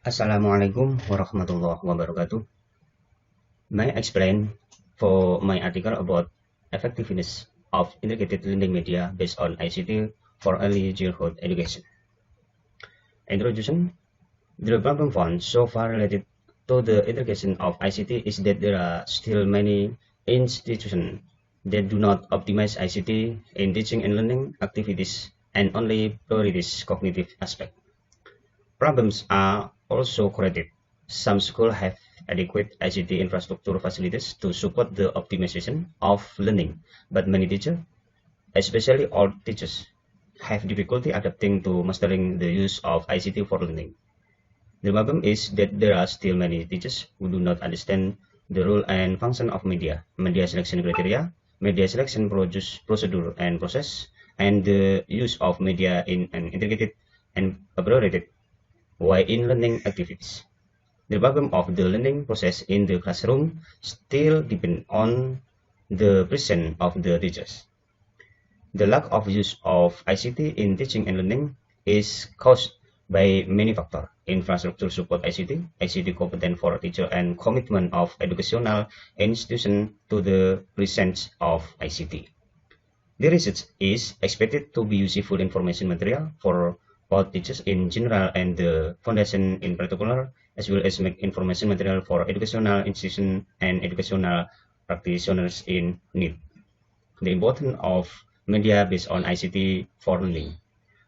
Assalamualaikum warahmatullahi wabarakatuh. May I explain for my article about effectiveness of integrated learning media based on ICT for early childhood education. Introduction. The problem found so far related to the integration of ICT is that there are still many institutions that do not optimize ICT in teaching and learning activities and only prioritize cognitive aspect. Problems are also created. Some schools have adequate ICT infrastructure facilities to support the optimization of learning, but many teachers, especially old teachers, have difficulty adapting to mastering the use of ICT for learning. The problem is that there are still many teachers who do not understand the role and function of media, media selection criteria, media selection procedure and process, and the use of media in an integrated and appropriate way in learning activities. The problem of the learning process in the classroom still depends on the presence of the teachers. The lack of use of ICT in teaching and learning is caused by many factors: infrastructure support ICT, ICT competence for teacher, and commitment of educational institutions to the presence of ICT. The research is expected to be useful information material for both teachers in general and the foundation in particular, as well as make information material for educational institutions and educational practitioners in need. The importance of media based on ICT for learning.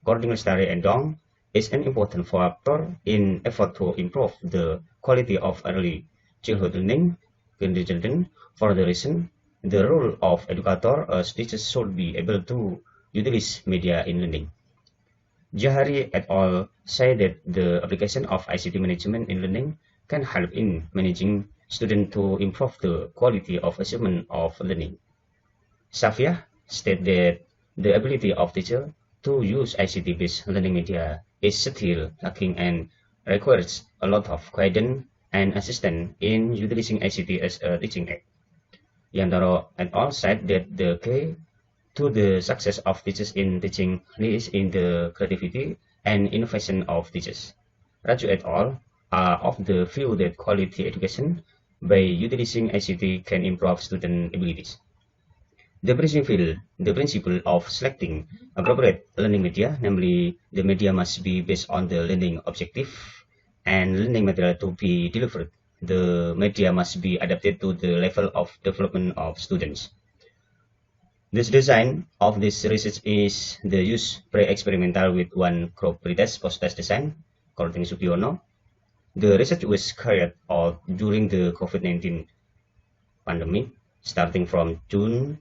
According to Starry and Dong, is an important factor in effort to improve the quality of early childhood learning. Kindergarten, for the reason, the role of educator as teachers should be able to utilize media in learning. Jahari et al. Say that the application of ICT management in learning can help in managing students to improve the quality of achievement of learning. Safia stated that the ability of teachers to use ICT-based learning media is still lacking and requires a lot of guidance and assistance in utilizing ICT as a teaching aid. Yantaro et al. Said that the key to the success of teachers in teaching lies in the creativity and innovation of teachers. Raju et al. Are of the view that quality education by utilizing ICT can improve student abilities. The principle of selecting appropriate learning media, namely the media must be based on the learning objective and learning material to be delivered. The media must be adapted to the level of development of students. This design of this research is the use pre-experimental with one group pretest post-test design, according to Supiono. The research was carried out during the COVID-19 pandemic, starting from June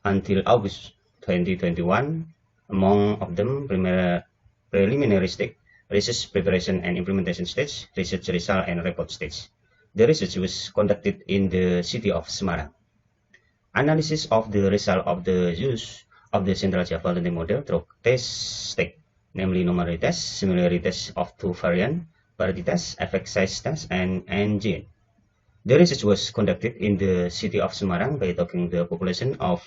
until August 2021. Among of them, preliminary stage, research preparation and implementation stage, research result and report stage. The research was conducted in the city of Semarang. Analysis of the result of the use of the Central Java learning model through test stage, namely numeric test, similarity test of two variants, parity test, effect size test, and NGN. The research was conducted in the city of Semarang by talking the population of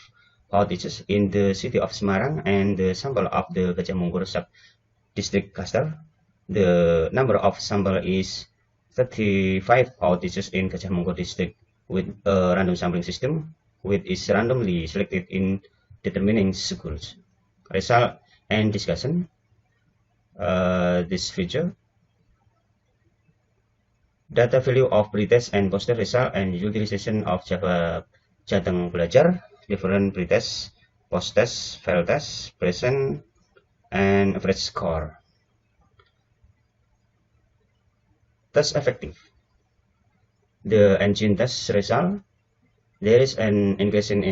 all teachers in the city of Semarang and the sample of the Gajah Mungkur sub-district cluster. The number of sample is 35 all teachers in Gajah Mungkur district with a random sampling system, which is randomly selected in determining schools. Result and discussion. This feature. Data value of pretest and poster result and utilization of Java Jateng Belajar, different pretest, post-test, fail test, present, and average score. Test effective. The engine test result. There is an increase in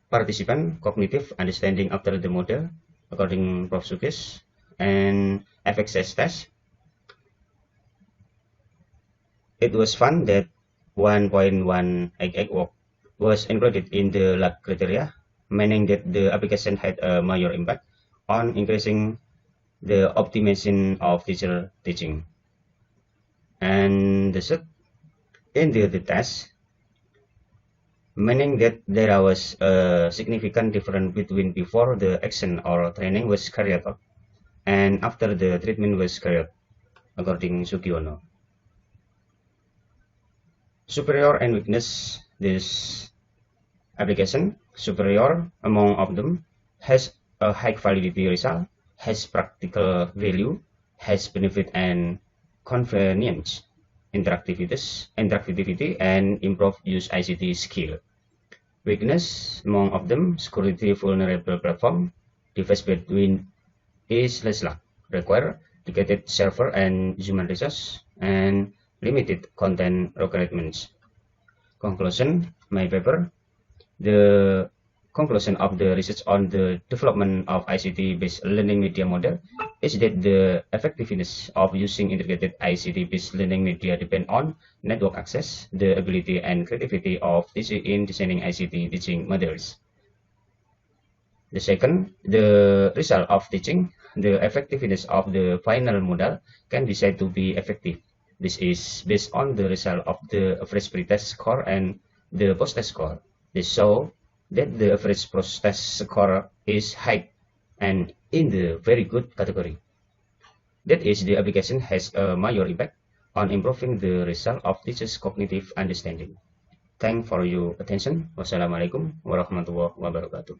participant cognitive understanding after the model, according Prof. Sukis, and FXS test. It was found that 1.188 work was included in the lab criteria, meaning that the application had a major impact on increasing the optimization of teacher teaching. And the third, in the test, meaning that there was a significant difference between before the action or training was carried out and after the treatment was carried out. according Sugiono. Superior and weakness. This application, superior among of them, has a high validity result, has practical value, has benefit and convenience, interactivity, and improve use ICT skill. Weakness among of them, security vulnerable platform, device between is less luck, require dedicated server and human resource, and limited content requirements. Conclusion, my paper. The conclusion of the research on the development of ICT-based learning media model is that the effectiveness of using integrated ICT-based learning media depend on network access, the ability and creativity of teachers in designing ICT teaching models. The second, the result of teaching, the effectiveness of the final model can be said to be effective. This is based on the result of the average pretest score and the post-test score. They show that the average post-test score is high and in the very good category. That is, the application has a major impact on improving the result of teachers' cognitive understanding. Thanks for your attention. Wassalamualaikum warahmatullahi wabarakatuh.